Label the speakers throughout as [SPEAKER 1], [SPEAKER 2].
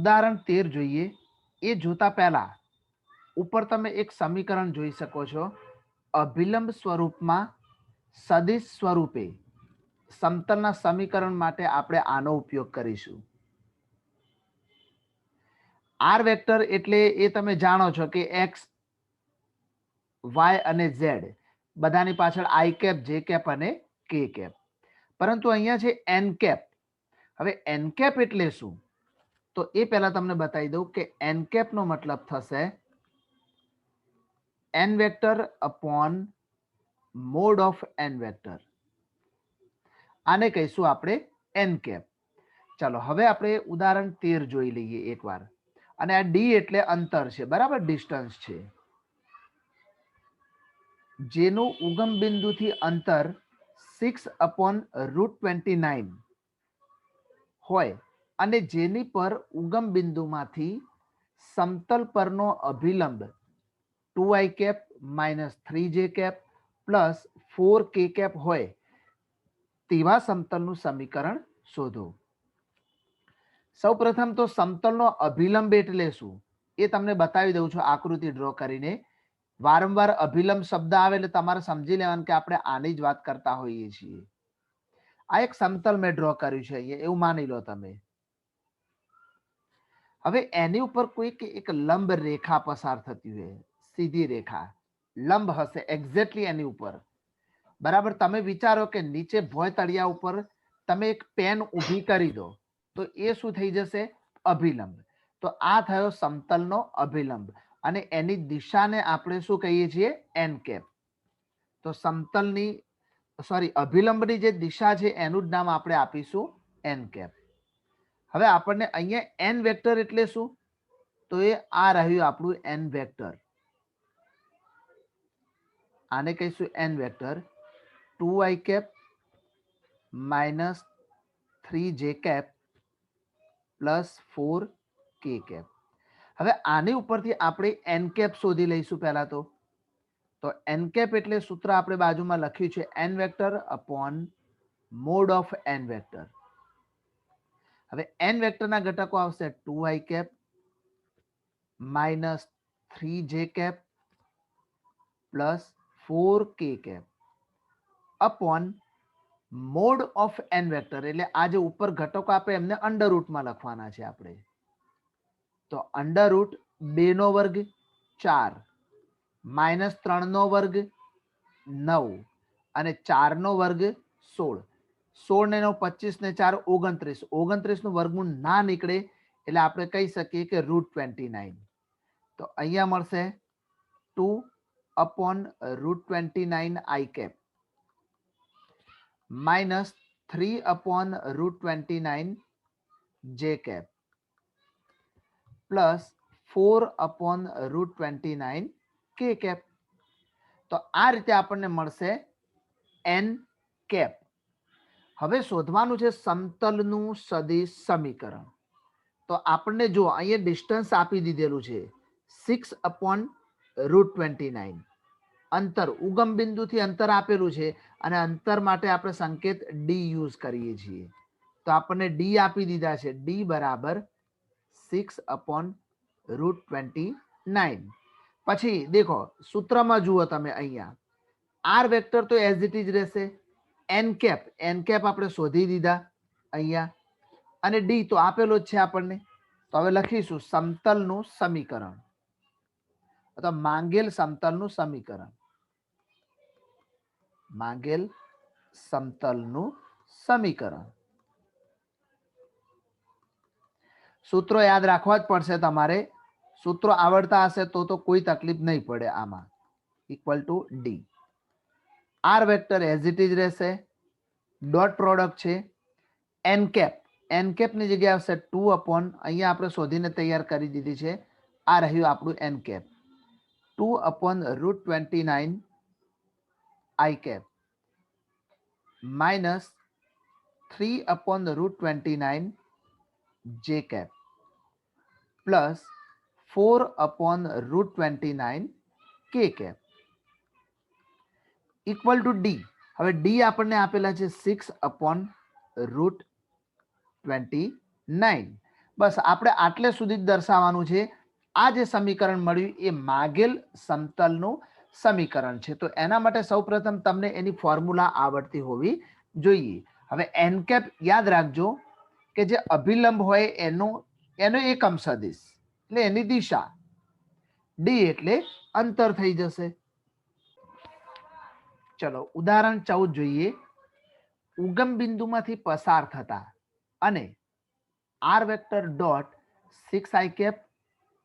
[SPEAKER 1] ઉદાહરણ 13 જોઈએ. એ જોતા પહેલા ઉપર તમે એક સમીકરણ જોઈ શકો છો. અભિલંબ સ્વરૂપમાં સદિશ સ્વરૂપે સમતલના સમીકરણ માટે આપણે આનો ઉપયોગ કરીશું. આર વેક્ટર એટલે એ તમે જાણો છો કે એક્સ, વાય અને ઝેડ બધાની પાછળ આઈ કેપ, જે કેપ અને કે કેપ. પરંતુ અહીંયા છે એન કેપ. હવે એન કેપ એટલે શું? તો એ પહેલા તમને બતાવી દઉં કે એન કેપ નો મતલબ થશે n vector upon mod of n vector. આને કહીશું આપણે એન કેપ. ચાલો હવે આપણે ઉદાહરણ 13 જોઈ લઈએ એકવાર. અને આ ડી એટલે અંતર છે, બરાબર, ડિસ્ટન્સ છે, જેનું ઉગમ બિંદુથી અંતર 6/√29 હોય અને જેની પર ઉગમ બિંદુમાંથી સમતલ પરનો અભિલંબ 2i cap minus 3j cap plus 4k cap હોય તેવા સમતલનું સમીકરણ શોધો. સૌપ્રથમ તો સમતલનો અભિલંબ એટલે શું એ તમને બતાવી દઉં છું આકૃતિ ડ્રો કરીને. વારંવાર અભિલંબ શબ્દ આવે એટલે તમારે સમજી લેવાનું કે આપણે આની જ વાત કરતા હોઈએ છીએ. આ એક સમતલ મેં ડ્રો કર્યું છે અહીંયા, એવું માની લો તમે. હવે એની ઉપર કોઈક એક લંબ રેખા પસાર થતી હોય, સીધી રેખા લંબ હશે એક્ઝેક્ટલી એની ઉપર, બરાબર. તમે વિચારો કે નીચે ભોય તળિયા ઉપર તમે એક પેન ઊભી કરી દો તો એ શું થઈ જશે? અભિલંબ. તો આ થયો સમતલનો અભિલંબ અને એની દિશાને આપણે શું કહીએ છીએ? N cap. તો સમતલની અભિલંબની જે દિશા છે એનું જ નામ આપણે આપીશું એન કેપ. હવે આપણને અહીંયા એન વેક્ટર એટલે શું? તો એ આ રહ્યું આપણું એન વેક્ટર. આને કહીશું n vector 2i cap minus 3j cap plus 4k cap. હવે આની ઉપરથી આપણે એન કેપ શોધી લઈશું પહેલા તો. એન કેપ એટલે સૂત્ર આપણે બાજુમાં લખ્યું છે n vector upon mod of n vector. હવે એન વેક્ટરના ઘટકો આવશે 2i cap minus 3j cap plus 4k cap upon mod of n vector એટલે આ જે ઉપર ઘટકો આપે એમને અંડર રૂટમાં લખવાના છે આપણે. તો અંડર રૂટ 2 નો વર્ગ 4 માઇનસ 3 નો વર્ગ 9 અને 4 નો વર્ગ 16. 16 ને 9 25 ને 4 29. 29 નું વર્ગમૂળ ના નીકળે એટલે આપણે કહી શકીએ કે √29. તો અહીંયા મળશે 2/√29 i cap minus 3/√29 j cap plus 4/√29 k cap. તો આ રીતે આપણને મળશે એન કેપ. હવે શોધવાનું છે સમતલનું સદિશ સમીકરણ. તો આપણને જો અહીંયા ડિસ્ટન્સ આપી દીધેલું છે 6/√29. અંતર ઉગમ બિંદુથી અંતર આપેલું છે અને અંતર માટે આપણે સંકેત ડી યુઝ કરીએ છીએ. તો આપણને ડી આપી દીધા છે, ડી બરાબર 6/√29. પછી દેખો સૂત્રમાં જુઓ તમે અહીંયા આર વેક્ટર તો એઝ ઇટ ઇઝ રહેશે. એન કેપ આપણે શોધી દીધા અહીંયા અને ડી તો આપેલો જ છે આપણને. તો હવે લખીશું સમતલનું સમીકરણ અથવા માંગેલ સમતલનું સમીકરણ. માંગેલ સમતલનું સમીકરણ. સૂત્રો યાદ રાખવા જ પડશે તમારે. સૂત્રો આવડતા હશે તો કોઈ તકલીફ નહીં પડે આમાં. Equal to d. R vector as it is રહેશે. ડોટ પ્રોડક્ટ છે એન કેપ. એન કેપની જગ્યાએ આવશે 2 અહીંયા આપણે શોધીને તૈયાર કરી દીધી છે. આ રહ્યું આપણું n cap 2/√29 i cap minus 3/√29 j cap plus 4/√29 k cap equal to d. હવે ડી આપણને આપેલા છે 6/√29 બસ આપણે આટલે સુધી જ દર્શાવવાનું છે. આ જે સમીકરણ મળ્યું એ માગેલ સમતલનું સમીકરણ છે. તો એના માટે સૌપ્રથમ તમને એની ફોર્મ્યુલા આવડતી હોવી જોઈએ. હવે એન કેપ યાદ રાખજો કે જે અભિલંબ હોય એનો એકમ સદિશ એટલે એની દિશા, ડી એટલે અંતર થઈ જશે. ચલો ઉદાહરણ 14 જોઈએ. ઉગમ બિંદુમાંથી પસાર થતા અને r vector dot 6i cap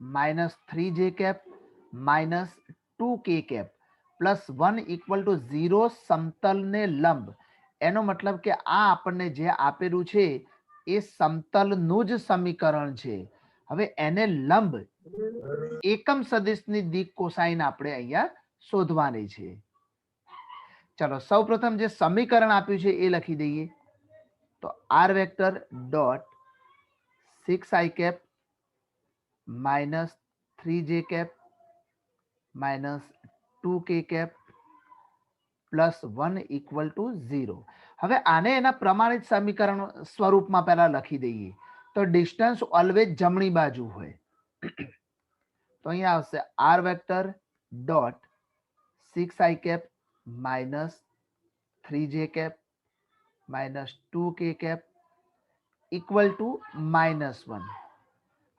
[SPEAKER 1] minus 3j cap minus 2k cap plus 1 equal to 0 સમતલને લંબ. એનો મતલબ કે આ આપણને જે આપેલું છે એ સમતલનું જ સમીકરણ છે. હવે એને લંબ એકમ સદિશની દિક કોસાઈન આપણે અહીંયા શોધવાની છે. ચલો સૌપ્રથમ જે સમીકરણ આપ્યું છે એ લખી દઈએ. તો r vector dot 6i cap minus 3j cap minus 2k cap plus 1 equal to 0. હવે આને એના પ્રમાણિત સમીકરણ સ્વરૂપમાં પહેલા લખી દઈએ. તો ડિસ્ટન્સ ઓલવેઝ જમણી બાજુ હોય. તો અહીંયા આવશે r vector dot 6i cap minus 3j cap minus 2k cap equal to -1.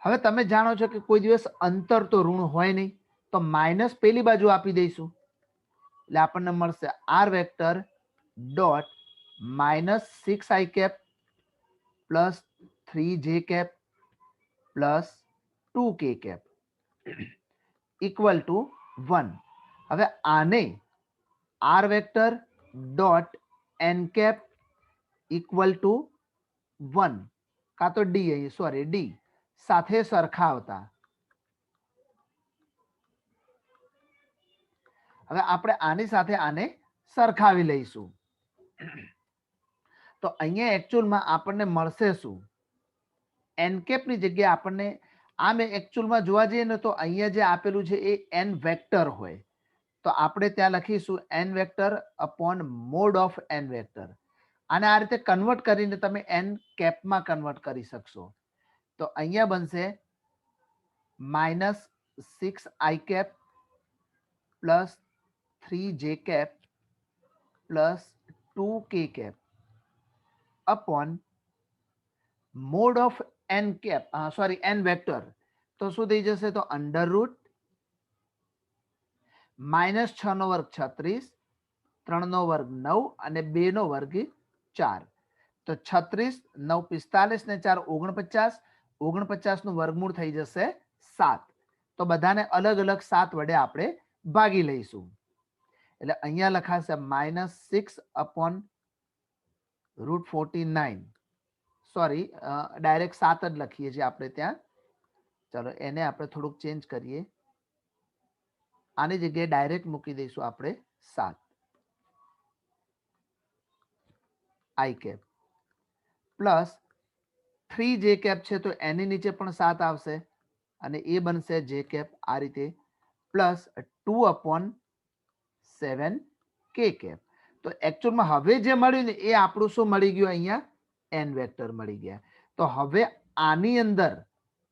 [SPEAKER 1] હવે તમે જાણો છો કે કોઈ દિવસ અંતર તો ઋણ હોય નહીં, તો માઇનસ પેલી બાજુ આપી દઈશું એટલે આપણને મળશે r vector dot minus 6i cap plus 3j cap plus 2k cap equal to 1. હવે આને r vector dot n cap equal to 1 કાં તો ડી, અહીં સોરી ડી સાથે સરખાવતા હવે આપણે આની સાથે આને સરખાવી લઈશું. તો અહીંયા એકચ્યુઅલમાં આપણને મળશે શું? એન કેપની જગ્યાએ આપણને આમ એકચ્યુઅલમાં જોવા જઈએ ને તો અહીંયા જે આપેલું છે એ એન વેક્ટર હોય, તો આપણે ત્યાં લખીશું n vector upon mod of n vector. આને આ રીતે કન્વર્ટ કરીને તમે એન કેપમાં કન્વર્ટ કરી શકશો. તો અહીંયા બનશે minus 6i cap plus 3j cap plus 2k cap upon mod of n cap sorry n vector. તો શું થઈ જશે? તો અંડર રૂટ -6 નો વર્ગ 36, 3 નો વર્ગ 9 અને 2 નો વર્ગ 4. તો 36, 9, 45 ને 4 49, 49 નું વર્ગમૂળ થઈ જશે 7. તો બધાને અલગ અલગ 7 વડે આપણે ભાગી લઈશું એટલે અહીંયા લખાશે -6 અપોન √49. સોરી ડાયરેક્ટ 7 જ લખીએ છીએ આપણે ત્યાં. ચલો એને આપણે થોડુંક ચેન્જ કરીએ. આની જગ્યાએ ડાયરેક્ટ મૂકી દઈશું આપણે 7 આઈ કેપ પ્લસ 3j કેપ છે તો એની નીચે પણ 7 આવશે અને એ બનશે જે કેપ આ રીતે પ્લસ 2 અપોન 7 કે કેપ. તો એકચ્યુઅલમાં હવે જે મળ્યું ને એ આપણું શું મળી ગયું? અહીંયા એન વેક્ટર મળી ગયા. તો હવે આની અંદર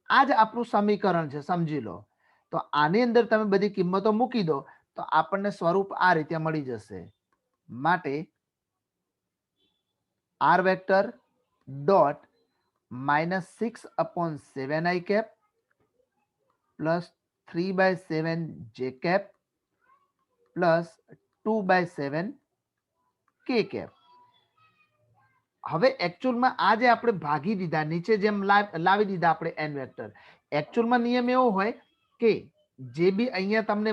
[SPEAKER 1] આ જ આપણું સમીકરણ છે, સમજી લો. તો આની અંદર તમે બધી કિંમતો મૂકી દો તો આપણને સ્વરૂપ આ રીતે મળી જશે. માટે r vector dot -6 upon 7i cap plus 3/7 j cap plus 2/7 કે કેપ. હવે એકચ્યુઅલમાં આ જે આપણે ભાગી દીધા, નીચે જેમ લાવી દીધા આપણે એન વેક્ટર, એકચ્યુઅલમાં નિયમ એવો હોય કે જે બી અહીંયા તમને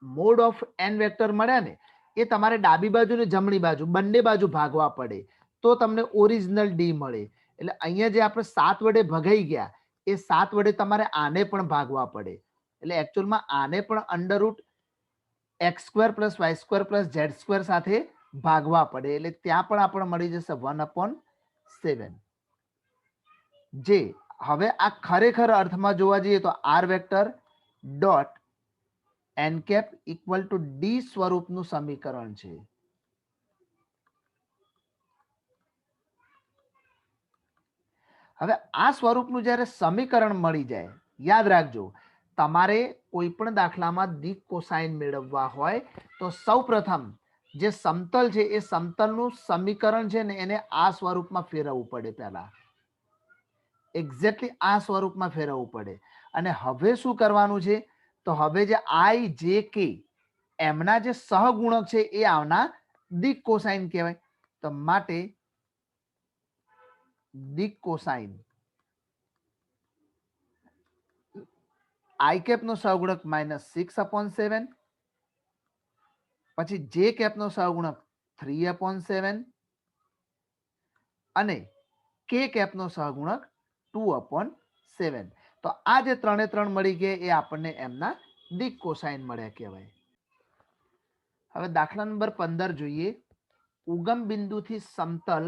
[SPEAKER 1] મોડ ઓફ એન વેક્ટર મળ્યા ને એ તમારે ડાબી બાજુ ને જમણી બાજુ બંને બાજુ ભાગવા પડે તો તમને ઓરિજિનલ ડી મળે. એટલે અહીંયા જે આપણે 7 વડે ભગાઈ ગયા એ 7 વડે તમારે આને પણ ભાગવા પડે. એટલે એકચ્યુઅલમાં આને પણ under route x² plus y² plus z² સાથે ભાગવા પડે. એટલે ત્યાં પણ આપણે મળી જશે 1/7. જે હવે આ ખરેખર અર્થમાં જોવા જઈએ તો r vector dot n cap equal to d સ્વરૂપનું સમીકરણ છે. હવે આ સ્વરૂપનું જ્યારે સમીકરણ મળી જાય, યાદ રાખજો તમારે કોઈ પણ દાખલામાં દિક કોસાઇન મેળવવા હોય તો સૌપ્રથમ જે સમતલ છે એ સમતલનું સમીકરણ છે ને એને આ સ્વરૂપમાં ફેરવવું પડે, પહેલા એક્ઝેક્ટલી આ સ્વરૂપમાં ફેરવવું પડે. અને હવે શું કરવાનું છે, તો હવે જે આઈ જે કે એમના જે સહગુણક છે એ આવના દિક કોસાઇન કહેવાય. તો માટે દિક કોસાઇન આઈ કેપ નો સહગુણક -6/7, પછી જે કેપ નો સહગુણક 3/7 અને કે કેપ નો સહગુણક 2/7. તો આ જે ત્રણે ત્રણ મળી ગયા એ આપણને એમના દિક કોસાઇન મળ્યા કહેવાય. હવે દાખલા નંબર 15 જોઈએ. ઉગમ બિંદુથી સમતલ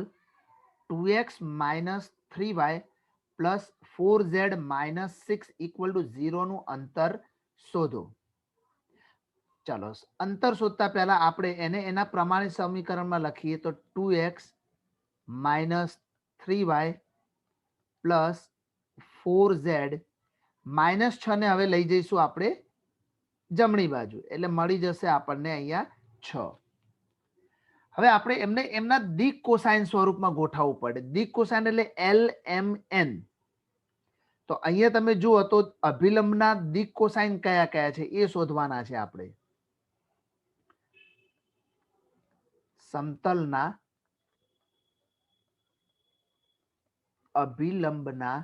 [SPEAKER 1] 2x - 3y + 4z - 6 = 0 નું અંતર શોધો. ચાલો અંતર શોધતા પહેલા આપણે એને એના પ્રમાણિત સમીકરણમાં લખીએ તો 2x - 3y + 4z -6 ને હવે લઈ જઈશું આપણે જમણી બાજુ, એટલે મળી જશે આપણને અહીંયા 6. હવે આપણે એમને એમના દિક કોસાઇન સ્વરૂપમાં ગોઠવવું પડે. દિક કોસાઇન એટલે LMN. તો અહીંયા તમે જુઓ તો અભિલંબના દિક કોસાઇન કયા કયા છે એ શોધવાના છે આપણે. સમતલના અભિલંબના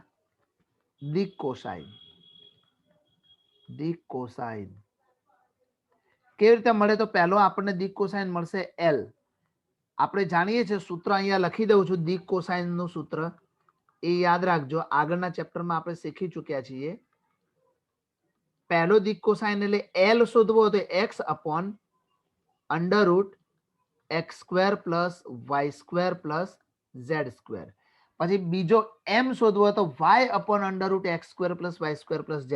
[SPEAKER 1] દિક કોસાઇન. દિક કોસાઇન કેવી રીતે મળે, તો પહેલો આપણને દિક કોસાઇન મળશે L. આપણે જાણીએ છીએ સૂત્ર અહીંયા લખી દઉં છું. દિક કોસાઇન નું સૂત્ર એ યાદ રાખજો, આગળના ચેપ્ટરમાં આપણે શીખી ચૂક્યા છીએ. પહેલો દિક કોસાઇન એટલે L શોધવો તો x/√x² + y² + z². પછી બીજો m શોધવો તો y/√x² + y² + z².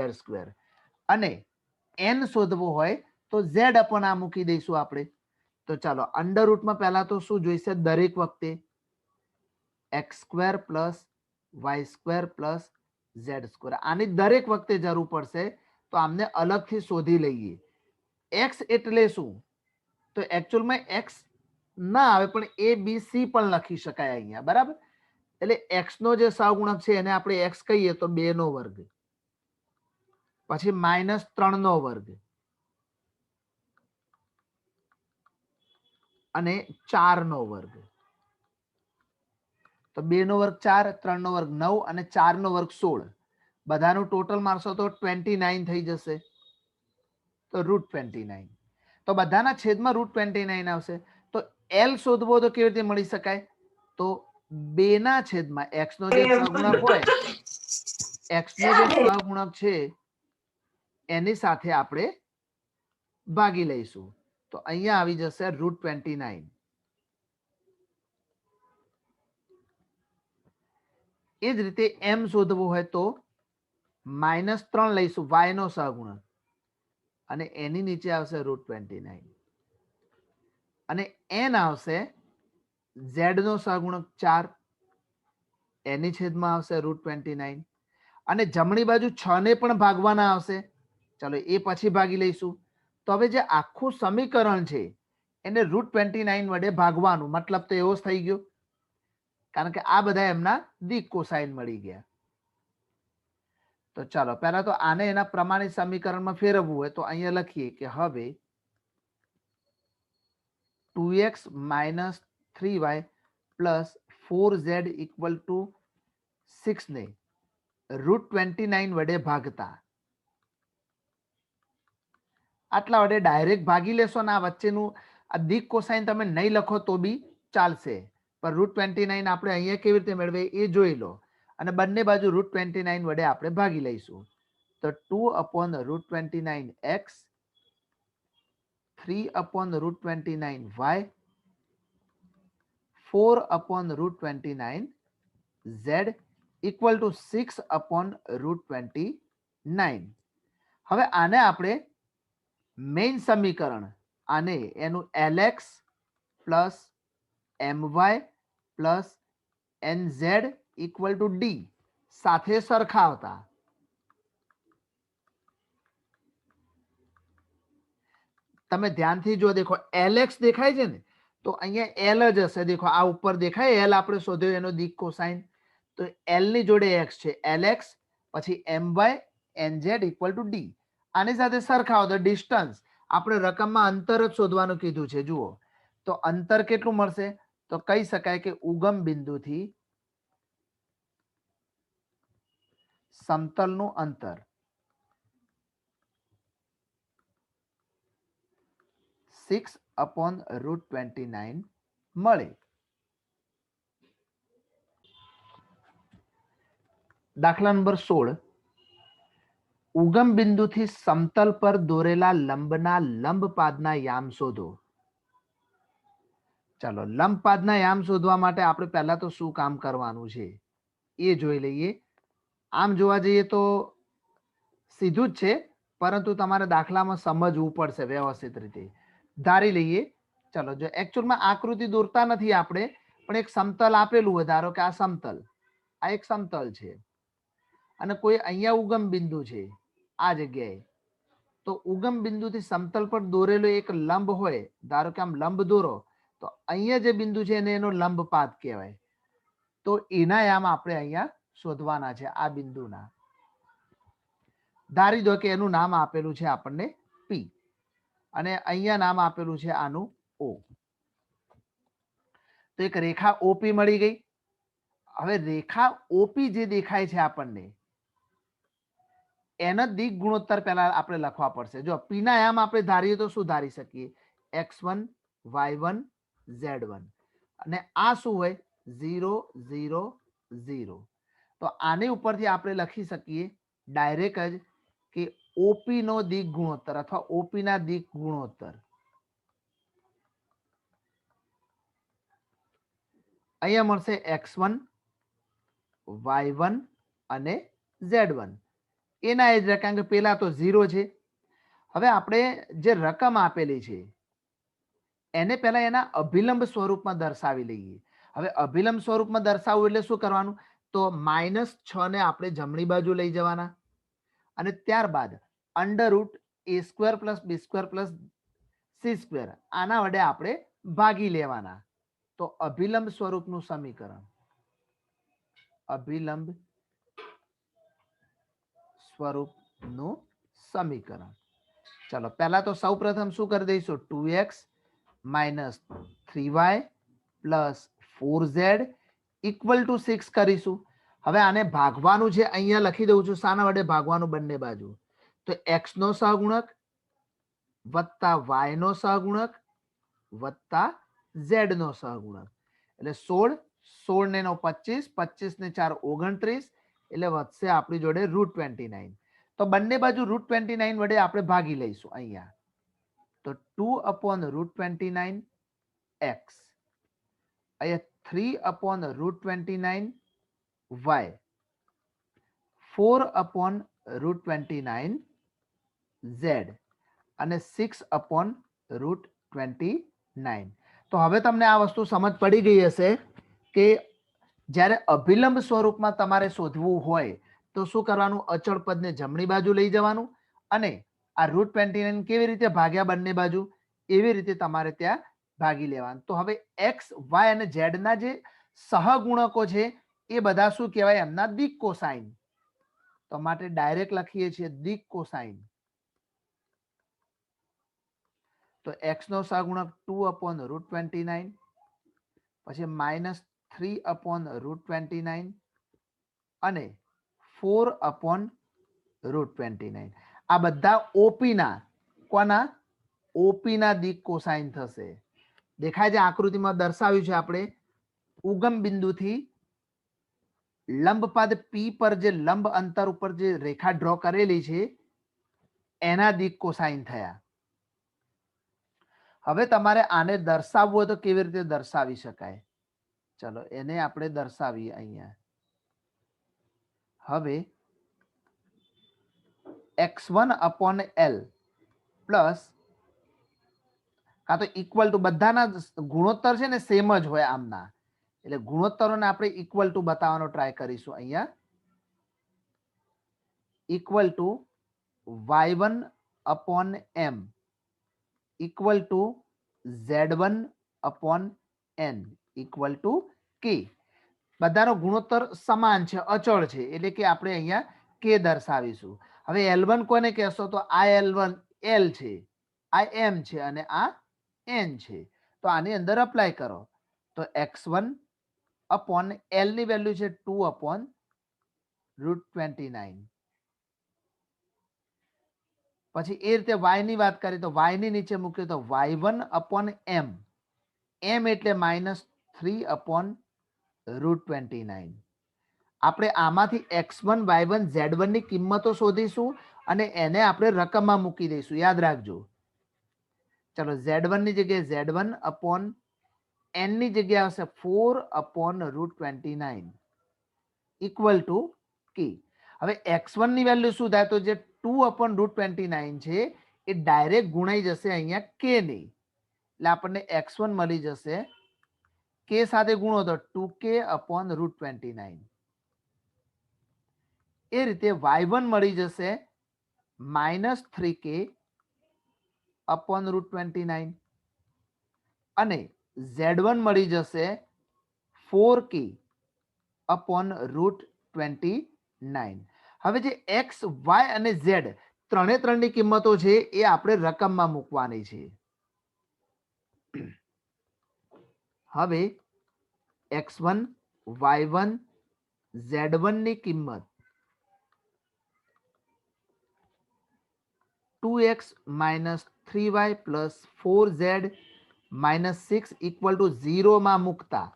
[SPEAKER 1] અને n શોધવો હોય તો z/ આ મૂકી દઈશું આપણે. તો ચાલો અંડર રૂટમાં પહેલા તો શું જોઈશે, દરેક વખતે x² + y² + z². આની દરેક વખતે જરૂર પડશે તો આમને અલગથી શોધી લઈએ. x એટલે શું, તો એકચ્યુઅલમાં x ના આવે પણ a b c પણ લખી શકાય અહીંયા, બરાબર. એટલે x નો જે સહગુણક છે એને આપણે x કહીએ તો 2 નો વર્ગ, પછી -3 નો વર્ગ અને 4 નો વર્ગ. તો 2 નો વર્ગ 4, 3 નો વર્ગ 9 અને 4 નો વર્ગ 16. બધાનું ટોટલ મારશો તો 29 થઈ જશે. તો √29. તો બધાના છેદમાં √29 આવશે. તો L શોધવો તો કેવી રીતે મળી શકાય, તો 2 ના છેદમાં x નો જે સહગુણક હોય, x નો જે સહગુણક છે એની સાથે આપણે ભાગી લઈશું. તો અહીંયા આવી જશે √29. એ જ રીતે m શોધવું હોય તો -3 લઈશું, y નો સહગુણક, અને એની નીચે આવશે √29. અને n આવશે z નો સહગુણક 4, એની છેદમાં આવશે √29. અને જમણી બાજુ 6 ને પણ ભાગવાના આવશે. ચાલો એ પછી ભાગી લઈશું. તો હવે જે આખું સમીકરણ છે એને √29 વડે ભાગવાનું, મતલબ તો એવો જ થઈ ગયો, કારણ કે આ બધા એમના દિક કોસાઇન મળી ગયા. તો ચાલો પહેલા તો આને એના પ્રમાણિત સમીકરણમાં ફેરવવું હોય તો અહીંયા લખીએ કે હવે 2x - 3y + 4z = 6 ને √29 વડે ભાગતા, આટલા વડે ડાયરેક્ટ ભાગી લેશો ને આ વચ્ચેનું આ દિક કોસાઇન તમે નહીં લખો તો બી ચાલશે, પણ √29 આપણે અહીંયા કેવી રીતે મેળવે એ જોઈ લો. અને બંને બાજુ √29 વડે આપણે ભાગી લઈશું. તો 2/√29x 3/√29y 4/√29z = 6/√29. હવે આને આપણે મેઇન સમીકરણ, આને એનું LX + my + nz = d સાથે સરખાવતા તમે ધ્યાનથી જો દેખો LX દેખાય છે ને, તો અહીંયા L જ હશે. દેખો આ ઉપર દેખાય L આપણે શોધ્યો એનો દિક કોસાઇન, તો L ની જોડે X છે, LX પછી My NZ equal to D. આની સાથે સરખાવો તો ડિસ્ટન્સ, આપણે રકમમાં અંતર જ શોધવાનું કીધું છે. જુઓ તો અંતર કેટલું મળશે, તો કહી શકાય કે ઉગમ બિંદુથી સમતલનું અંતર 6/√29 મળે. દાખલા નંબર 16, ઉગમ બિંદુથી સમતલ પર દોરેલા લંબના લંબપાદના યામ શોધો. ચાલો લંબપાદના યામ શોધવા માટે આપણે પહેલા તો શું કામ કરવાનું છે એ જોઈ લઈએ. આમ જોવા જઈએ તો સીધું જ છે, પરંતુ તમારે દાખલામાં સમજવું પડશે વ્યવસ્થિત રીતે. ધારી લઈએ, ચલો જો એકચ્યુઅલમાં આકૃતિ દોરતા નથી આપણે, પણ એક સમતલ આપેલું હોય. ધારો કે આ સમતલ, આ એક સમતલ છે અને કોઈ અહીંયા ઉગમ બિંદુ છે આ જગ્યાએ, તો ઉગમ બિંદુથી સમતલ પર દોરેલો એક લંબ હોય. ધારો કે આમ લંબ દોરો, તો અહીંયા જે બિંદુ છે એને એનો લંબપાદ કહેવાય. તો એના યામ આપણે અહીંયા શોધવાના છે. આ બિંદુના ધારી દો કે એનું નામ આપેલું છે આપણને P અને અહીંયા નામ આપેલું છે આનું O. તો એક રેખા OP મળી ગઈ. હવે રેખા OP જે દેખાય છે આપણને, એના દિક ગુણોત્તર પહેલા આપણે લખવા પડશે. જો P ના યામ આપણે ધારીએ તો શું ધારી શકીએ, X1 Y1 Z1, અને આ શું હોય 0 0 0. તો આની ઉપરથી આપણે લખી શકીએ ડાયરેક્ટ જ કે OP નો દિક ગુણોત્તર અથવા OP ના દિક ગુણોત્તર અહીંયા મળશે X1 Y1 અને Z1. એના એ જ રહે, કારણ કે પેલા તો 0 છે. હવે આપણે જે રકમ આપેલી છે એને પહેલા એના અભિલંબ સ્વરૂપમાં દર્શાવી લઈએ. હવે અભિલંબ સ્વરૂપમાં દર્શાવવું એટલે શું કરવાનું, તો -6 ને આપણે જમણી બાજુ લઈ જવાના અને ત્યારબાદ √a² + b² + c² આના વડે આપણે ભાગી લેવાના. તો અભિલંબ સ્વરૂપનું સમીકરણ, અભિલંબ સ્વરૂપનું સમીકરણ. ચલો પહેલા તો સૌ પ્રથમ શું કરી દઈશું, 2x - 3y + 4z = 6 કરીશું. હવે આને ભાગવાનું છે, અહીંયા લખી દઉં છું. શાના વડે ભાગવાનું, બંને બાજુ. તો x નો સહગુણક વત્તા y નો સહગુણક વત્તા z નો સહગુણક, એટલે 16 16 ને 9 25 25 ને 4 29, એટલે વધશે આપણી જોડે √29. તો બંને બાજુ √29 વડે આપણે ભાગી લઈશું. અહીંયા તો 2/√29 x, અહીંયા 3/√29 y, 4/√29 z અને 6/√29. તો હવે તમને આ વસ્તુ સમજ પડી ગઈ હશે કે જ્યારે અભિલંબ સ્વરૂપમાં તમારે શોધવું હોય તો શું કરવાનું, અચળ પદને જમણી બાજુ લઈ જવાનું અને આ √29 કેવી રીતે ભાગ્યા બંને બાજુ, એવી રીતે તમારે ત્યાં ભાગી લેવાનું. તો હવે x y અને z ના જે સહગુણકો છે એ બધા શું કહેવાય, એમના દિક કોસાઇન. તો માટે ડાયરેક્ટ લખીએ છીએ દિક કોસાઇન. તો x નો સહગુણક 2/√29, પછી -3/√29 અને 4/√29. આ બધા OP ના, કોના, OP ના દિક કોસાઇન થશે. દેખાય છે આકૃતિમાં દર્શાવ્યું છે આપણે, ઉગમ બિંદુથી લંબપાદ P પર જે લંબ અંતર ઉપર જે રેખા ડ્રો કરેલી છે એના દિક કોસાઇન થયા. હવે તમારે આને દર્શાવવું હોય તો કેવી રીતે દર્શાવી શકાય, ચલો એને આપણે દર્શાવીએ અહીંયા. હવે x1/L પ્લસ કાં તો ઇક્વલ ટુ, બધાના ગુણોત્તર છે ને સેમ જ હોય આમના, એટલે ગુણોત્તરોને આપણે ઇક્વલ ટુ બતાવવાનો ટ્રાય કરીશું અહીંયા. Equal to y1 upon m equal to z1 upon n equal to k. બધાનો ગુણોત્તર સમાન છે, અચળ છે, એટલે કે આપણે અહીંયા k દર્શાવીશું. હવે L1 કોને કહેશો? તો આ L1 L છે, આ m છે અને આ n છે. તો આની અંદર અપ્લાય કરો તો x1 अपॉन L ની વેલ્યુ છે 2 अपॉन √29. પછી એ રીતે y ની વાત કરીએ તો y ની નીચે મૂક્યો તો y1 अपॉन m m એટલે -3 अपॉन √29. આપણે આમાંથી x1 y1 z1 ની કિંમતો શોધીશું અને એને આપણે રકમમાં મૂકી દઈશું. યાદ રાખજો. ચલો z1 ની જગ્યાએ z1 अपॉन n ની જગ્યાએ આવશે 4 अपॉन √29 ઇક્વલ ટુ k. હવે x1 ની વેલ્યુ શું થાય? તો જે 2 अपॉन √29 છે એ ડાયરેક્ટ ગુણાઈ જશે અહીંયા k ની, એટલે આપણને x1 મળી જશે k સાથે ગુણો તો 2k अपॉन √29. એ રીતે y1 મળી જશે -3k अपॉन √29 અને z1 મળી જશે 4k अपॉन √29. હવે જે x y અને z ત્રણે ત્રણની કિંમતો છે એ આપણે રકમમાં મૂકવાની છે. હવે x1 y1 z1 ની કિંમત 2x - 3y + 4z - 6 equal to 0 માં મૂકતા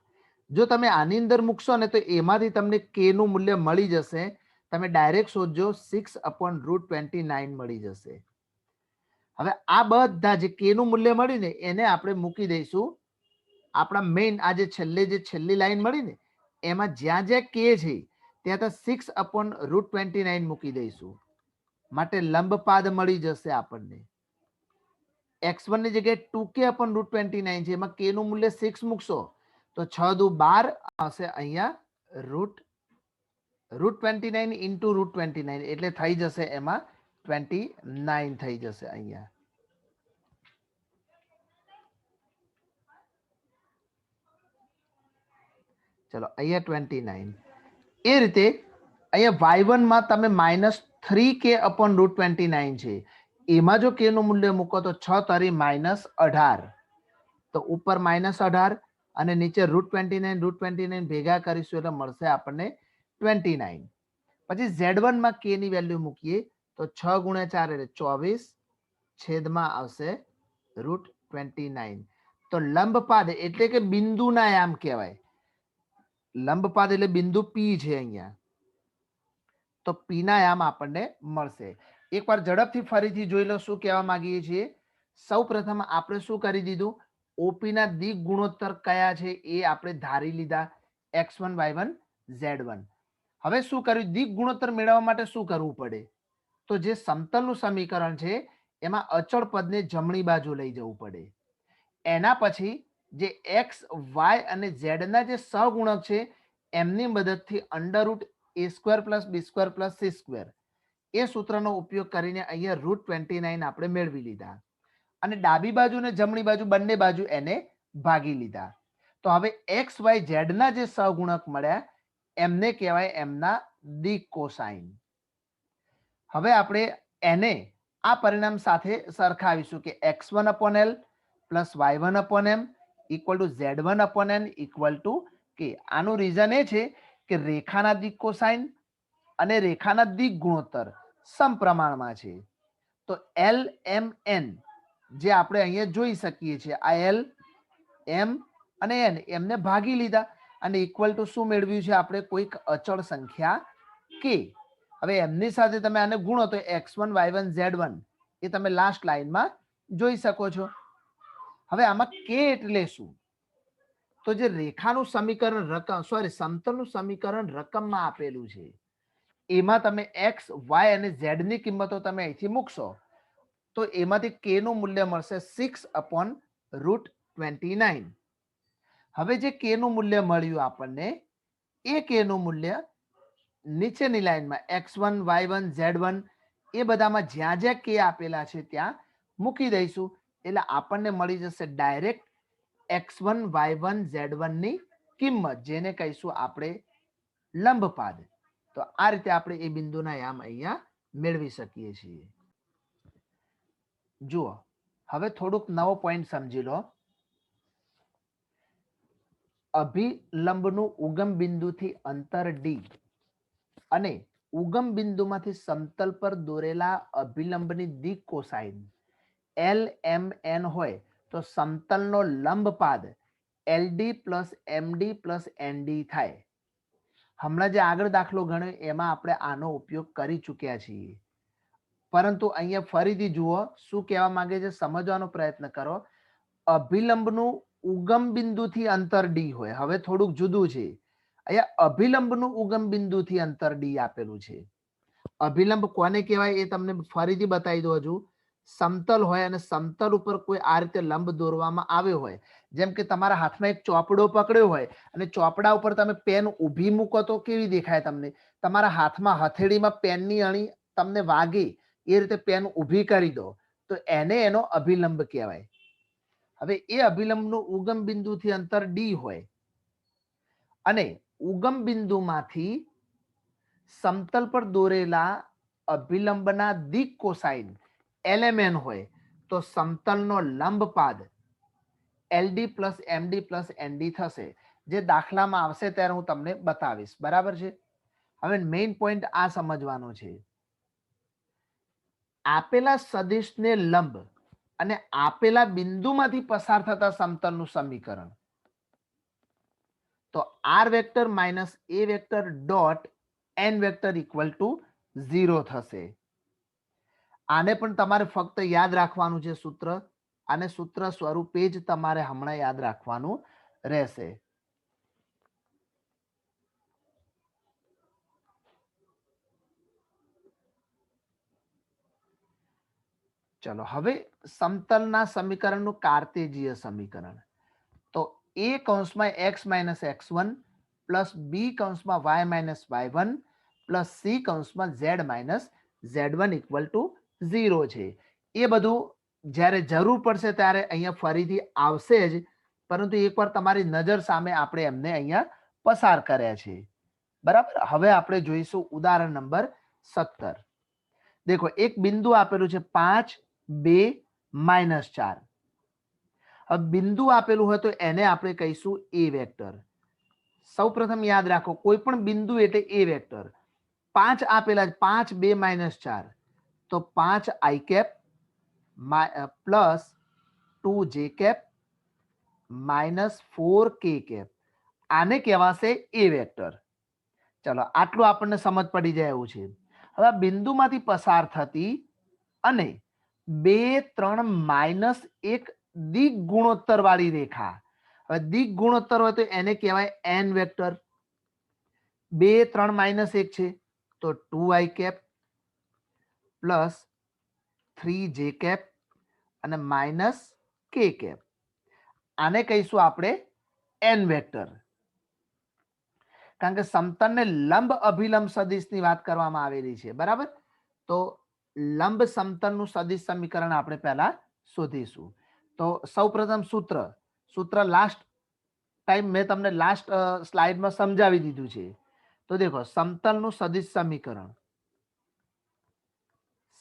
[SPEAKER 1] જો તમે આની અંદર મૂકશો ને તો એમાંથી તમને k નું મૂલ્ય મળી જશે. તમે ડાયરેક્ટ શોધજો 6 अपॉन √29 મળી જશે. હવે આ બધા જે k નું મૂલ્ય મળી ને એને આપણે મૂકી દઈશું આપણા મેઇન આ જે છેલ્લી લાઈન મળી ને એમાં જ્યાં જ્યાં k છે ત્યાં 6 अपॉन √29 મૂકી દઈશું. માટે લંબપાદ મળી જશે આપણને. x1 ની જગ્યાએ 2k अपॉन √29 છે, એમાં k નું મૂલ્ય 6 મૂકશો તો 6 દુ 12 આવશે અહીંયા √29 ઇન્ટુ √29 એટલે થઈ જશે એમાં 29 થઈ જશે અહીંયા. ચલો અહીંયા 29. એ રીતે અહીંયા y1 માં તમે -3k अपॉन √29 છે, એમાં જો k નું મૂલ્ય મૂકો તો 6 તારી -18 તો ઉપર -18 અને નીચે √29 ભેગા કરીશું એટલે મળશે આપણને 29. પછી z1 માં k ની વેલ્યુ મૂકીએ તો 6 × 4 એટલે 24 છેદમાં આવશે √29. તો લંબપાદ એટલે કે બિંદુના યામ કહેવાય. લંબપાદ એટલે બિંદુ p છે અહીંયા, તો p ના યામ આપણને મળશે. એકવાર ઝડપથી ફરીથી જોઈ લો શું કહેવા માંગીએ છીએ. સૌ પ્રથમ આપણે શું કરી દીધું? OP ના દિક ગુણોત્તર કયા છે એ આપણે ધારી લીધા, x1 y1 z1. હવે શું કર્યું? દિક ગુણોત્તર મેળવવા માટે શું કરવું પડે? તો જે સમતલનું સમીકરણ છે એમાં અચળ પદને જમણી બાજુ લઈ જવું પડે. એના પછી જે x y અને z ના જે સહગુણક છે એમની મદદથી √a² + b² + c² એ સૂત્રનો ઉપયોગ કરીને અહીંયા √29 આપણે મેળવી લીધા અને ડાબી બાજુ ને જમણી બાજુ બંને બાજુ એને ભાગી લીધા. તો હવે x y z ના જે સહગુણક મળ્યા એમને કહેવાય એમના દિક કોસાઇન. હવે આપણે એને આ પરિણામ સાથે સરખાવીશું કે x1 upon l + y1 upon m equal to z1 upon n equal to k. આનું રીઝન એ છે કે રેખાના દિક કોસાઇન અને રેખાના દિક ગુણોત્તર સમપ્રમાણમાં છે. તો l m n જે આપણે અહીંયા જોઈ શકીએ છીએ, આ l m અને n એમને ભાગી લીધા અને ઇક્વલ ટુ શું મેળવ્યું છે આપણે? કોઈક અચળ સંખ્યા k. હવે એમની સાથે તમે આને ગુણો તો x1 y1 z1 એ તમે લાસ્ટ લાઈનમાં જોઈ શકો છો. હવે આમાં k એટલે શું? તો જે રેખાનું સમીકરણ રકમ સમતલનું સમીકરણ રકમમાં આપેલું છે એમાં તમે x y અને z ની કિંમતો તમે અહીંથી મૂકશો તો એમાંથી k નું મૂલ્ય મળશે 6 अपॉन √29. હવે જે k નું મૂલ્ય મળ્યું આપણને એ k નું મૂલ્ય નીચેની લાઈનમાં x1 y1 z1 એ બધામાં જ્યાં જ્યાં કે આપેલા છે ત્યાં મૂકી દઈશું એટલે આપણને મળી જશે ડાયરેક્ટ x1 y1 z1 ની કિંમત જેને કહીશું આપણે લંબપાદ. તો આ રીતે આપણે એ બિંદુના યામ અહીંયા મેળવી શકીએ છીએ. જુઓ હવે થોડુંક નવો પોઈન્ટ સમજી લો. અભિલંબનું ઉગમ બિંદુથી અંતર d અને ઉગમ બિંદુમાંથી સમતલ પર દોરેલા અભિલંબની દિક કોસાઇન LMN હોય તો સમતલનો લંબપાદ LD plus MD plus ND થાય. હમણાં જે આગળ દાખલો ગણ્યો એમાં આપણે આનો ઉપયોગ કરી ચૂક્યા છીએ, પરંતુ અહીંયા ફરીથી જુઓ શું કહેવા માંગે છે, સમજવાનો પ્રયત્ન કરો. અભિલંબનું ઉગમ બિંદુથી અંતર d હોય. હવે થોડુંક જુદું છે. અહીંયા અભિલંબનું ઉગમ બિંદુથી અંતર d આપેલું છે. અભિલંબ કોને કહેવાય એ તમને ફરીથી બતાવી દો. હજુ સમતલ હોય અને સમતલ ઉપર કોઈ આ રીતે લંબ દોરવામાં આવ્યો હોય, જેમ કે તમારા હાથમાં એક ચોપડો પકડ્યો હોય અને ચોપડા ઉપર તમે પેન ઊભી મૂકો તો કેવી દેખાય તમને? તમારા હાથમાં હથેળીમાં પેનની અણી તમને વાગે એ રીતે પેન ઊભી કરી દો તો એને એનો અભિલંબ કહેવાય. હવે એ અભિલંબનું ઉગમ બિંદુથી અંતર d હોય અને ઉગમ બિંદુમાંથી સમતલ પર દોરેલા અભિલંબના દિક કોસાઇન LMN હોય તો સમતલનો લંબપાદ LD plus MD plus ND થશે. જે દાખલામાં આવશે ત્યારે હું તમને બતાવીશ. બરાબર છે? હવે મેઇન પોઈન્ટ આ સમજવાનો છે. આપેલા સદિશને લંબ અને આપેલા બિંદુમાંથી પસાર થતા સમતલનું સમીકરણ તો r vector minus a vector dot n vector equal to 0 થશે. આને પણ તમારે ફક્ત યાદ રાખવાનું છે સૂત્ર. આને સૂત્ર સ્વરૂપે જ તમારે હમણાં યાદ રાખવાનું રહેશે. ચલો હવે સમતલના સમીકરણનું કાર્તેજીય સમીકરણ. તો a કૌંસમાં x minus x1 plus b કૌંસમાં y minus y1 plus c કૌંસમાં z minus z1 equal to 0 છે. એ બધું જ્યારે જરૂર પડશે ત્યારે અહીંયા ફરીથી આવશે જ, પરંતુ એકવાર તમારી નજર સામે આપણે એમને અહીંયા પસાર કર્યા છે. બરાબર. હવે આપણે જોઈશું ઉદાહરણ નંબર 17. દેખો એક બિંદુ આપેલું છે 5 2 -4. હવે બિંદુ આપેલું હોય તો એને આપણે કહીશું એ વેક્ટર. સૌ પ્રથમ યાદ રાખો કોઈ પણ બિંદુ એટલે એ વેક્ટર. 5 આપેલા 5 2 -4 તો 5 i cap plus 2 j cap minus 4 k cap. આને કહેવાશે એ વેક્ટર. ચલો આટલું આપણને સમજ પડી જાય એવું છે. હવે બિંદુમાંથી પસાર થતી અને 2 3 -1 દિક ગુણોત્તર વાળી રેખા. હવે દિક ગુણોત્તર હોય તો એને કહેવાય n વેક્ટર. 2 3 -1 છે તો 2i cap plus 3j cap અને માઇનસ k કેપ. આને કહીશું આપણે n વેક્ટર. કારણ કે સમતલને લંબ અભિલંબ સદિશની વાત કરવામાં આવેલી છે. બરાબર. તો લંબ સમતલનું સદિશ સમીકરણ આપણે પહેલા શોધીશું. તો સૌપ્રથમ સૂત્ર લાસ્ટ ટાઈમ મેં તમને લાસ્ટ સ્લાઇડમાં સમજાવી દીધું છે. તો દેખો સમતલનું સદિશ સમીકરણ,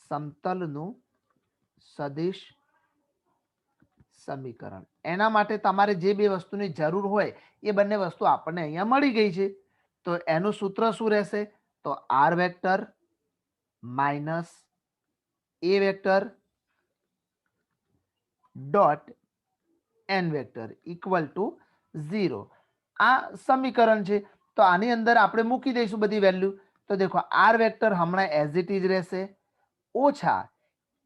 [SPEAKER 1] સમતલનું સદિશ સમીકરણ એના માટે તમારે જે બે વસ્તુની જરૂર હોય એ બંને વસ્તુ આપણને અહીંયા મળી ગઈ છે. તો એનું સૂત્ર શું રહેશે? તો r vector minus a vector dot n vector equal to 0. આ સમીકરણ છે તો આની અંદર આપણે મૂકી દઈશું બધી વેલ્યુ. તો દેખો r વેક્ટર હમણાં એઝ ઇટ ઇઝ રહેશે ઓછા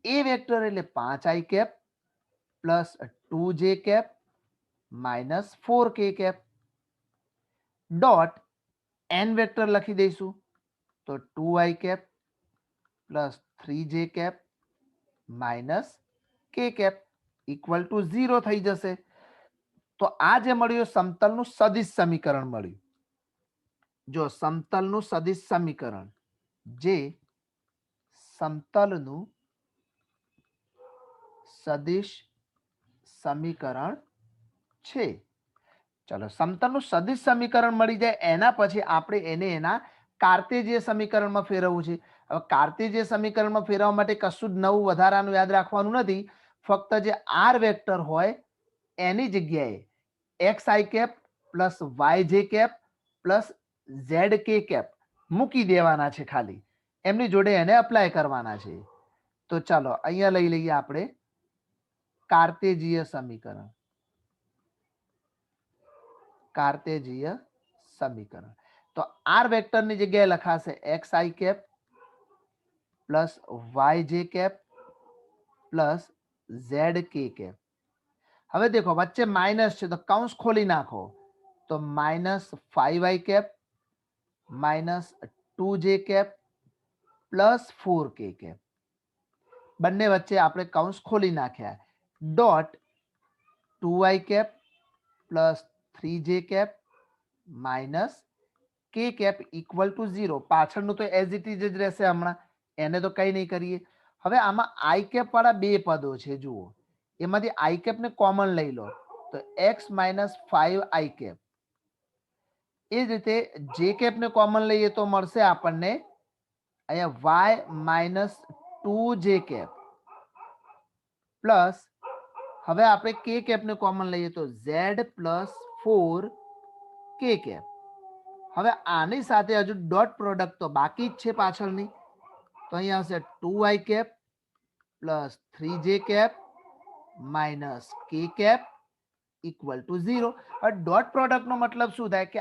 [SPEAKER 1] a વેક્ટર એટલે 5i cap plus 2j cap minus 4k cap dot n vector લખી દઈશું તો 2i cap plus 3j cap minus k cap equal to 0 થઈ જશે. તો આ જે મળ્યું સમતલનું સદિશ સમીકરણ મળ્યું. જો સમતલનું સદિશ સમીકરણ, જે સમતલનું સદિશ સમીકરણ છે, ચલો સમતલનું સદિશ સમીકરણ મળી જાય એના પછી આપણે એને એના કાર્તેજીય સમીકરણમાં ફેરવવું છે. હવે કાર્તેજીય સમીકરણમાં ફેરવવા માટે કશું જ નવું વધારાનું યાદ રાખવાનું નથી. ફક્ત જે આર વેક્ટર હોય એની જગ્યાએ x i cap plus y j cap plus z k cap મૂકી દેવાના છે. ખાલી એમની જોડે એને અપ્લાય કરવાના છે. તો ચાલો અહીંયા લઈ લઈએ આપણે કાર્તેજીય સમીકરણ. કાર્તેજીય સમીકરણ તો આર વેક્ટર ની જગ્યાએ લખાશે x i cap plus y j cap plus z k cap. હવે દેખો વચ્ચે માઇનસ છે તો કૌંસ ખોલી નાખો તો minus 5i cap minus 2j cap plus 4k cap. બંને વચ્ચે આપણે કૌંસ ખોલી નાખ્યા. Dot 2i cap plus 3j cap minus k cap equal to 0. પાછળનું તો એઝ ઇટ ઇઝ જ રહેશે, હમણાં એને તો કઈ નહીં કરીએ. હવે આમાં આઈ કેપ વાળા બે પદો છે, જુઓ એમાંથી આઈ કેપ ને કોમન લઈ લો તો x માઇનસ 5i કેપ. એ જ રીતે જે કેપ ને કોમન લઈએ તો મળશે આપણને અહીંયા y minus 2j cap plus હવે આપણે કે કેપ ને કોમન લઈએ તો z પ્લસ 4k કેપ. હવે આની સાથે હજુ ડોટ પ્રોડક્ટ તો બાકી જ છે પાછળની, તો અહીંયા આવશે 2i cap plus 3j cap minus k cap equal to 0. હવે ડોટ પ્રોડક્ટ નો મતલબ શું થાય કે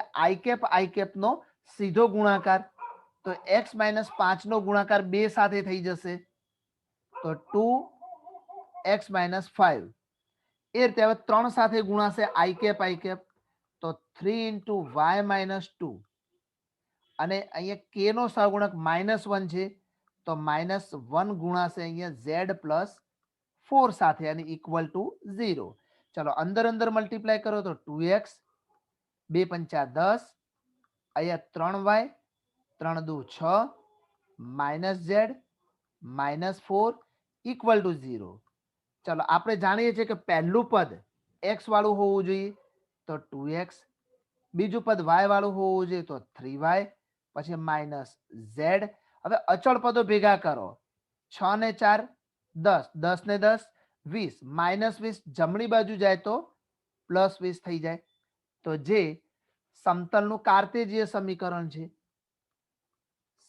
[SPEAKER 1] આઈ કેપ નો સીધો ગુણાકાર, તો x માઇનસ 5 નો ગુણાકાર 2 સાથે થઈ જશે તો 2x માઇનસ 5. એ રીતે હવે 3 સાથે ગુણાશે આઈ કેપ તો 3 ઇન્ટુ વાય માઇનસ 2 અને અહીંયા કે નો સહગુણક -1 છે તો -1 ગુણાશે અહીંયા z પ્લસ 4 સાથે અને ઇક્વલ ટુ 0. ચલો અંદર અંદર મલ્ટીપ્લાય કરો તો 2x 2 પંચા 10 અહીંયા 3y 3 દુ 6 minus z minus 4 equal to 0. ચલો આપણે જાણીએ છીએ કે પહેલું પદ x વાળું હોવું જોઈએ તો 2x, બીજું પદ y વાળું હોવું જોઈએ તો 3y, પછી માઇનસ z. હવે અચળ પદો ભેગા કરો 6 ને 4 10, 10 ને 10 20, માઇનસ 20 જમણી બાજુ જાય તો પ્લસ 20 થઈ જાય. તો જે સમતલનું કાર્તેજીય સમીકરણ છે,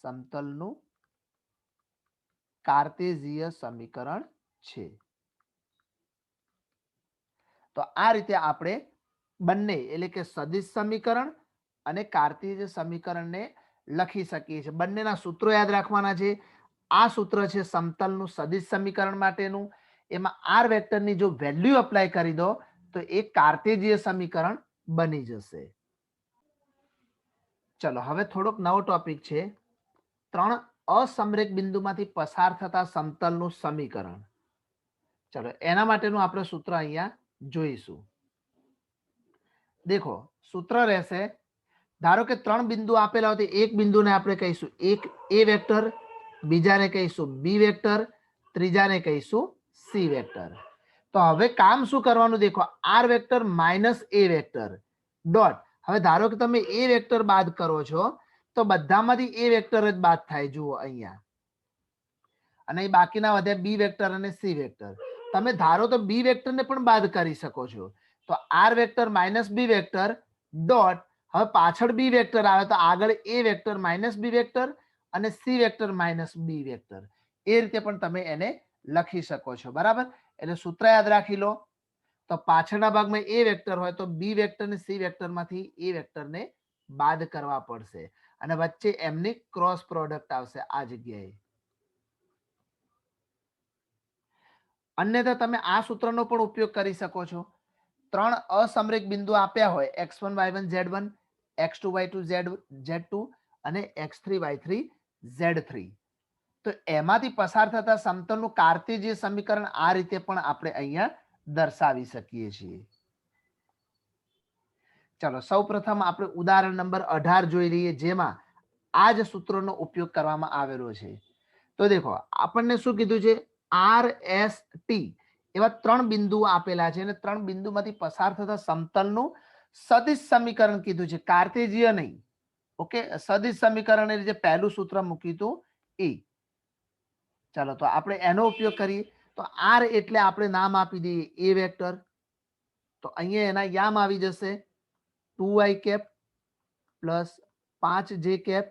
[SPEAKER 1] સમતલનું કાર્તેજીય સમીકરણ છે. તો આ રીતે આપણે બંને એટલે કે સદિશ સમીકરણ અને કાર્તેજીય સમીકરણને લખી શકીએ છીએ. બંનેના સૂત્રો યાદ રાખવાના છે. આ સૂત્ર છે સમતલનું સદિશ સમીકરણ માટેનું. એમાં આર વેક્ટરની જો વેલ્યુ અપ્લાય કરી દો તો એ કાર્તેજીય સમીકરણ બની જશે. ચલો હવે થોડોક નવો ટોપિક છે, 3 અસમરેખ બિંદુમાંથી પસાર થતા સમતલનું સમીકરણ. ચલો એના માટેનું આપણે સૂત્ર અહીંયા જોઈશું. દેખો સૂત્ર રહેશે, ધારો કે 3 બિંદુ આપેલા હોય તો એક બિંદુને આપણે કહીશું એક એ વેક્ટર, બીજાને કહીશું બી વેક્ટર, ત્રીજાને કહીશું સી વેક્ટર. તો હવે કામ શું કરવાનું, દેખો R vector minus a vector dot. હવે ધારો કે તમે એ વેક્ટર બાદ કરો છો તો બધામાંથી એ વેક્ટર જ બાદ થાય, જુઓ અહીંયા, અને બાકીના વધ્યા બી વેક્ટર અને સી વેક્ટર. તમે ધારો તો બી વેક્ટર ને પણ બાદ કરી શકો છો. તો આર વેક્ટર માઇનસ બી વેક્ટર ડોટ, હવે પાછળ બી વેક્ટર આવે તો આગળ એ વેક્ટર માઇનસ બી વેક્ટર અને સી વેક્ટર માઇનસ બી વેક્ટર. એ રીતે પણ તમે એને લખી શકો છો, બરાબર. એટલે સૂત્ર યાદ રાખી લો. તો પાછળના ભાગમાં એ વેક્ટર હોય તો બી વેક્ટર ને સી વેક્ટરમાંથી એ વેક્ટરને બાદ કરવા પડશે અને વચ્ચે એમની ક્રોસ પ્રોડક્ટ આવશે આ જગ્યાએ. અન્યથા તમે આ સૂત્રનો પણ ઉપયોગ કરી શકો છો. 3 અસમરેખ બિંદુ આપ્યા હોય x1 y1 z1, x2 y2 z2 અને x3 y3 z3, તો એમાંથી પસાર થતા સમતલનું કાર્તેજીય સમીકરણ આ રીતે પણ આપણે અહીંયા દર્શાવી શકીએ છીએ. ચલો સૌપ્રથમ આપણે ઉદાહરણ નંબર 18 જોઈ લઈએ, જેમાં આ જ સૂત્રનો ઉપયોગ કરવામાં આવેલો છે. તો દેખો આપણને શું કીધું છે, આર એસ ટી એવા 3 બિંદુઓ આપેલા છે અને 3 બિંદુમાંથી પસાર થતા સમતલનું સદિશ સમીકરણ કીધું છે, કાર્તેજીય નહીં. ઓકે, સદિશ સમીકરણ એટલે જે પહેલું સૂત્ર મૂક્યું હતું એ. ચાલો તો આપણે એનો ઉપયોગ કરીએ. તો આર એટલે આપણે નામ આપી દઈએ એ વેક્ટર. તો અહીંયા એના યામ આવી જશે 2i cap plus 5j cap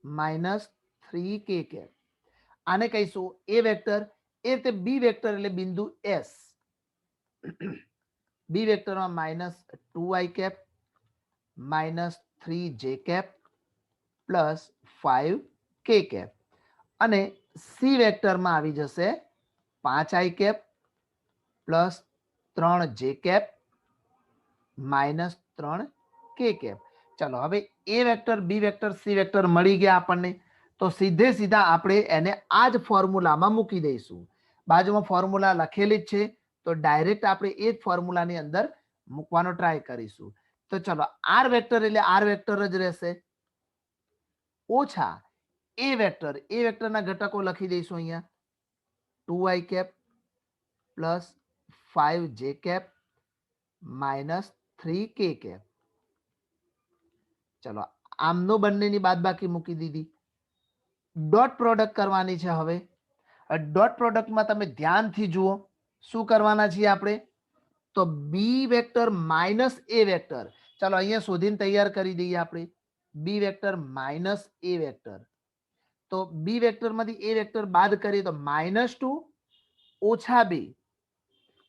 [SPEAKER 1] minus 3k cap. આને કહીશું એ વેક્ટર. એ રીતે બી વેક્ટર એટલે બિંદુ એસ. બી વેક્ટરમાં minus 2i cap minus 3j cap plus 5k cap. અને સી વેક્ટરમાં આવી જશે 5i cap plus 3j cap minus 3k cap. ચાલો હવે a vector b vector c vector મળી ગયા આપણને. તો સીધે સીધા આપણે એને આ જ ફોર્મ્યુલામાં મૂકી દઈશું. બાજુમાં ફોર્મ્યુલા લખેલી જ છે, તો ડાયરેક્ટ આપણે એ જ ફોર્મ્યુલાની અંદર મૂકવાનો ટ્રાય કરીશું. તો ચલો આર વેક્ટર એટલે આર વેક્ટર જ રહેશે ઓછા એ વેક્ટર. એ વેક્ટરના ઘટકો લખી દઈશું અહીંયા 2i cap plus 5j cap minus 3k cap. ચલો આમનો બંનેની બાદબાકી મૂકી દીધી. ડોટ પ્રોડક્ટ કરવાની છે. હવે ડોટ પ્રોડક્ટમાં તમે ધ્યાનથી જુઓ શું કરવાના છીએ આપણે. તો બી વેક્ટર માઇનસ એ વેક્ટર. ચાલો અહીંયા શોધીને તૈયાર કરી દઈએ આપણે. બી વેક્ટર માઇનસ એ વેક્ટર. તો બી વેક્ટરમાંથી એ વેક્ટર બાદ કરીએ તો -2 ઓછા 2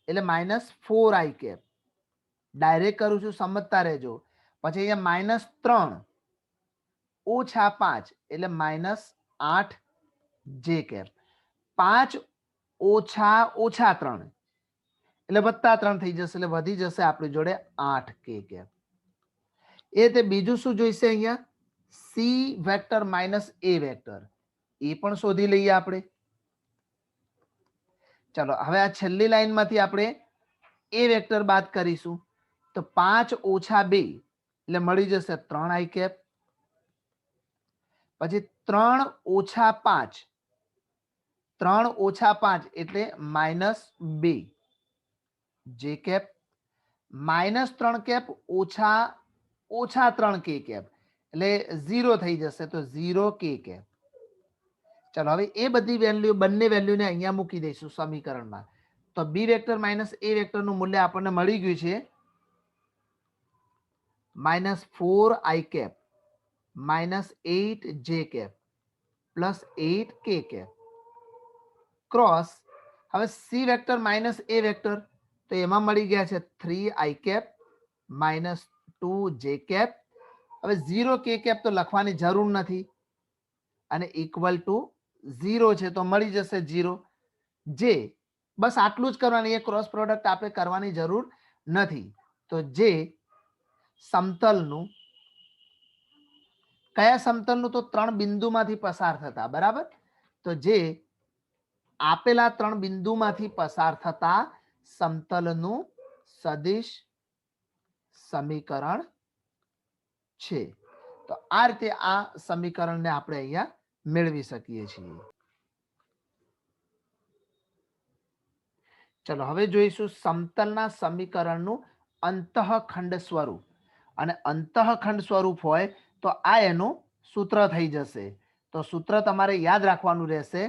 [SPEAKER 1] એટલે -4i કેપ. ડાયરેક્ટ કરું છું, સમજતા રહેજો. પછી અહીંયા -3 ઓછા 5 એટલે -8j કેપ. 5 ઓછા ઓછા 3 એટલે +3 થઈ જશે, એટલે વધી જશે આપણી જોડે 8k કેપ. એ તે બીજું શું જોઈશે અહીંયા, C vector minus a vector. એ પણ શોધી લઈએ આપણે. ચલો હવે આ છેલ્લી લાઈનમાંથી આપણે એ વેક્ટર બાદ કરીશું. તો 5 ઓછા 2 એટલે મળી જશે 3i કેપ. પછી 3 ઓછા 5 એટલે -2j કેપ. -3 કેપ ઓછા ઓછા 3k કેપ એટલે 0 થઈ જશે, તો 0k કેપ. ચલો હવે એ બધી વેલ્યુ, બંને વેલ્યુને અહીંયા મૂકી દઈશું સમીકરણમાં. તો બી વેક્ટર માઇનસ એ વેક્ટરનું મૂલ્ય આપણને મળી ગયું છે -4i cap -8j cap plus 8k cap cross. હવે c vector minus a vector, તો એમાં મળી ગયા છે 3i કેપ -2j કેપ. હવે 0k કેપ તો લખવાની જરૂર નથી અને ઇક્વલ ટુ 0 છે, તો મળી જશે 0. જે બસ આટલું જ કરવાનું, એ ક્રોસ પ્રોડક્ટ આપણે કરવાની જરૂર નથી. તો જે સમતલનું, કયા સમતલનું, તો 3 બિંદુમાંથી પસાર થતા, બરાબર. તો જે આપેલા 3 બિંદુમાંથી પસાર થતા સમતલનું સદિશ સમીકરણ છે. તો આ રીતે આ સમીકરણને આપણે અહીંયા મેળવી શકીએ છીએ. ચલો હવે જોઈશું સમતલના સમીકરણનું અંતઃખંડ સ્વરૂપ. અને અંતઃખંડ સ્વરૂપ હોય તો આ એનું સૂત્ર થઈ જશે. તો સૂત્ર તમારે યાદ રાખવાનું રહેશે,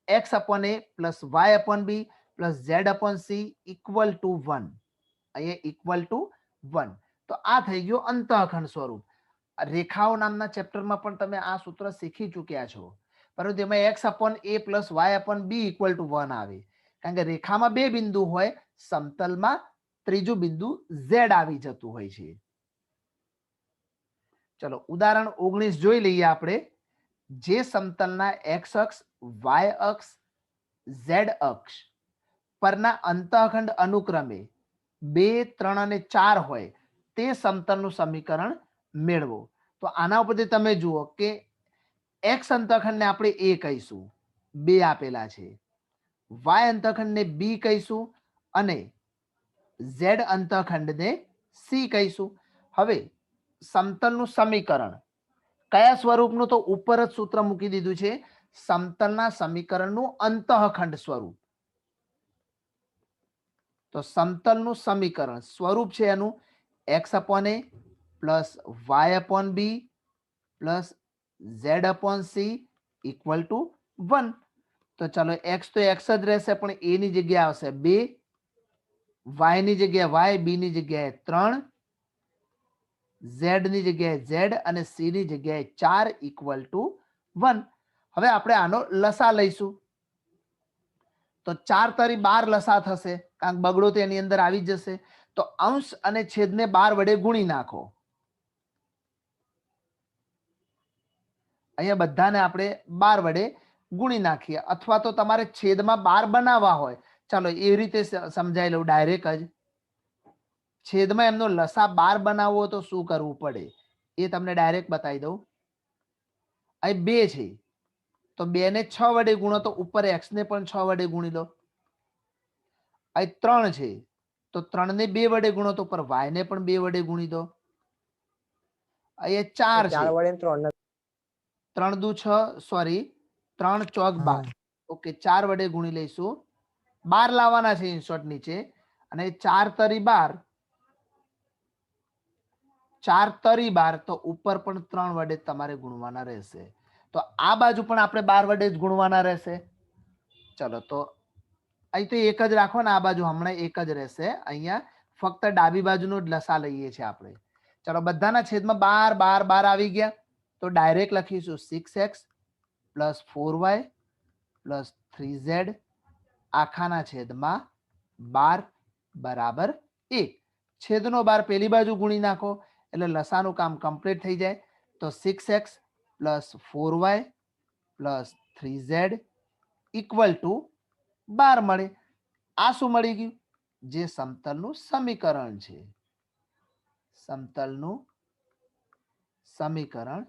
[SPEAKER 1] x/a plus y/b plus z/c equal to 1. અહીંયા ઇક્વલ ટુ 1. તો આ થઈ ગયું અંતઃખંડ સ્વરૂપ. રેખાઓ નામના ચેપ્ટરમાં પણ તમે આ સૂત્ર શીખી ચૂક્યા છો, પરંતુ એમાં x/a plus y/b equal to 1 આવે. કારણ કે રેખામાં 2 બિંદુ હોય, સમતલમાં ત્રીજું બિંદુ z આવી જતું હોય છે. ચલો ઉદાહરણ 19 જોઈ લઈએ આપણે. જે સમતલના x અક્ષ, y અક્ષ, z અક્ષ પરના અંતઃખંડ અનુક્રમે 2, 3 અને 4 હોય તે સમતલનું સમીકરણ મેળવો. તો આના ઉપરથી તમે જુઓ કે x અંતઃખંડને આપણે a કહીશું, 2 આપેલા છે. y અંતઃખંડને b કહીશું અને z અંતઃખંડને c કહીશું. હવે સમતલનું સમીકરણ કયા સ્વરૂપનું? તો ઉપર જ સૂત્ર મૂકી દીધું છે, સમતલના સમીકરણનું અંતઃખંડ સ્વરૂપ. તો સમતલનું સમીકરણ સ્વરૂપ છે એનું x/a plus y/b plus z/c equal to 1. તો ચાલો x તો x જ રહેશે, પણ a ની જગ્યાએ આવશે 2, y ની જગ્યાએ y, b ની જગ્યાએ 3, z ની જગ્યાએ z અને c ની જગ્યાએ 4 ઇક્વલ ટુ 1. હવે આપણે આનો લસા લઈશું. તો 4 તરી 12 લસા થશે, કારણ કે બગડો તો એની અંદર આવી જશે. તો અંશ અને છેદને 12 વડે ગુણી નાખો. અહીંયા બધાને આપણે 12 વડે ગુણી નાખીએ, અથવા તો તમારે છેદમાં 12 બનાવવા હોય, ચાલો એવી રીતે સમજાઈ લઉં ડાયરેક્ટ જ. છેદમાં એમનો લસા 12 બનાવવો તો શું કરવું પડે એ તમને ડાયરેક્ટ બતાવી દઉં. અહીં 2 છે, તો 2 ને 6 વડે ગુણો તો ઉપર x ને પણ 6 વડે ગુણી લો. અહીં 3 છે, તો 3 ને 2 વડે ગુણો તો ઉપર y ને પણ 2 વડે ગુણી દો. અહીંયા 4 છે, 3 દુ 6, સોરી 3 ચોક 12. ઓકે, 4 વડે ગુણી લઈશું. 12 લાવવાના છે ઇનશોર્ટ નીચે, અને 4 તરી 12, 4 તરી 12, તો ઉપર પણ 3 વડે તમારે ગુણવાના રહેશે. તો આ બાજુ પણ આપણે 12 વડે જ ગુણવાના રહેશે. ચલો તો અહીં તો એક જ રાખો ને, આ બાજુ હમણાં એક જ રહેશે. અહીંયા ફક્ત ડાબી બાજુનો જ લસા લઈએ છીએ આપણે. ચલો બધાના છેદમાં 12 12 12 આવી ગયા, તો ડાયરેક્ટ લખીશું 6x plus 4y plus 3z આખાના છેદમાં 12 બરાબર 1. છેદનો 12 પેલી બાજુ ગુણી નાખો એટલે લસાનું કામ કમ્પ્લીટ થઈ જાય. તો 6x plus 4y plus 3z equal to 12 મળે. આ શું મળી ગયું? જે સમતલનું સમીકરણ છે. સમતલનું સમીકરણ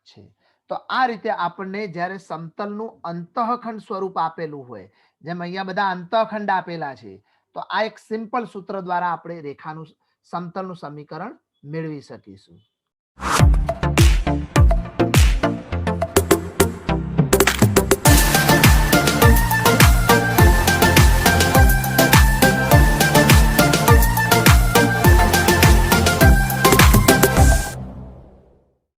[SPEAKER 1] છે. તો આ રીતે આપણને જ્યારે સમતલનું અંતઃખંડ સ્વરૂપ આપેલું હોય, જેમ અહીંયા બધા અંતઃખંડ આપેલા છે, તો આ એક સિમ્પલ સૂત્ર દ્વારા આપણે રેખાનું સમતલનું સમીકરણ મેળવી શકીશું.